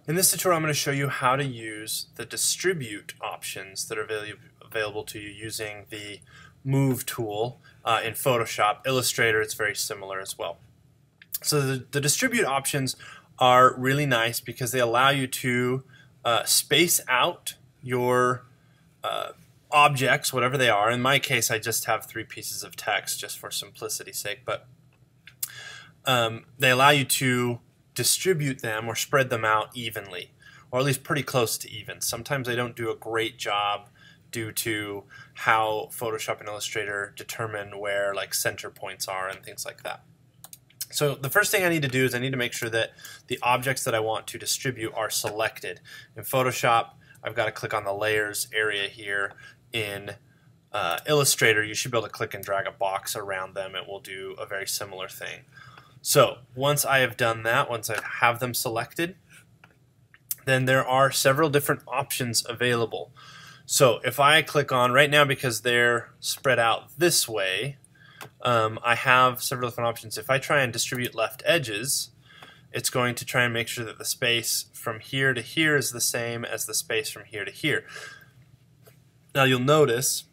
In this tutorial, I'm going to show you how to use the distribute options that are available to you using the Move tool in Photoshop. Illustrator, it's very similar as well. So the distribute options are really nice because they allow you to space out your objects, whatever they are. In my case, I just have 3 pieces of text just for simplicity's sake, but they allow you to distribute them or spread them out evenly, or at least pretty close to even. Sometimes they don't do a great job due to how Photoshop and Illustrator determine where like center points are and things like that. So the first thing I need to do is I need to make sure that the objects that I want to distribute are selected. In Photoshop, I've got to click on the layers area here. In Illustrator, you should be able to click and drag a box around them. It will do a very similar thing. So once I have done that, once I have them selected, then there are several different options available. So if I click on, right now because they're spread out this way, I have several different options. If I try and distribute left edges, it's going to try and make sure that the space from here to here is the same as the space from here to here. Now you'll notice,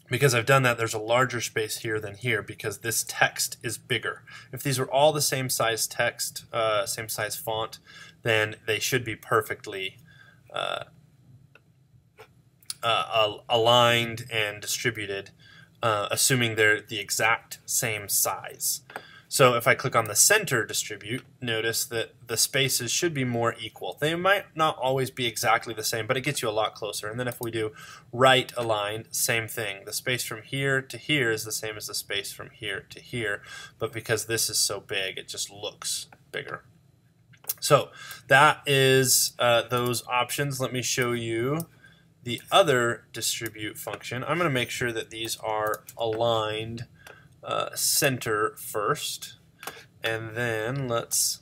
because I've done that, there's a larger space here than here because this text is bigger. If these were all the same size text, same size font, then they should be perfectly aligned and distributed, assuming they're the exact same size. So if I click on the center distribute, notice that the spaces should be more equal. They might not always be exactly the same, but it gets you a lot closer. And then if we do right aligned, same thing. The space from here to here is the same as the space from here to here, but because this is so big, it just looks bigger. So that is those options. Let me show you the other distribute function. I'm going to make sure that these are aligned center first, and then let's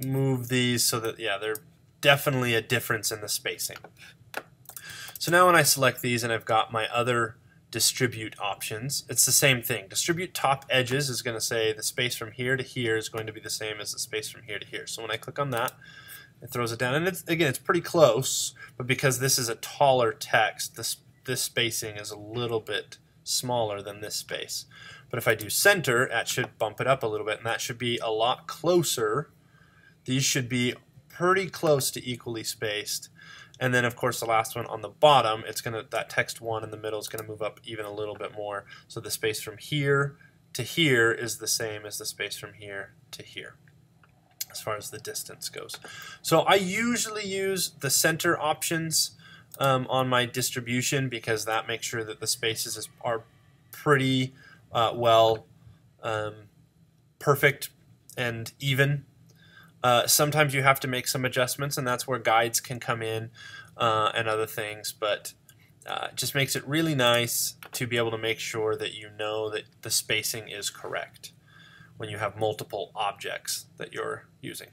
move these so that, yeah, they're definitely a difference in the spacing. So now when I select these and I've got my other distribute options, it's the same thing. Distribute top edges is going to say the space from here to here is going to be the same as the space from here to here. So when I click on that, it throws it down, and it's pretty close, but because this is a taller text, this spacing is a little bit smaller than this space. But if I do center, that should bump it up a little bit, and that should be a lot closer. These should be pretty close to equally spaced. And then of course the last one on the bottom, it's gonna, that text 1 in the middle is gonna move up even a little bit more. So the space from here to here is the same as the space from here to here, as far as the distance goes. So I usually use the center options on my distribution because that makes sure that the spaces are pretty perfect and even. Sometimes you have to make some adjustments, and that's where guides can come in and other things, but it just makes it really nice to be able to make sure that you know that the spacing is correct when you have multiple objects that you're using.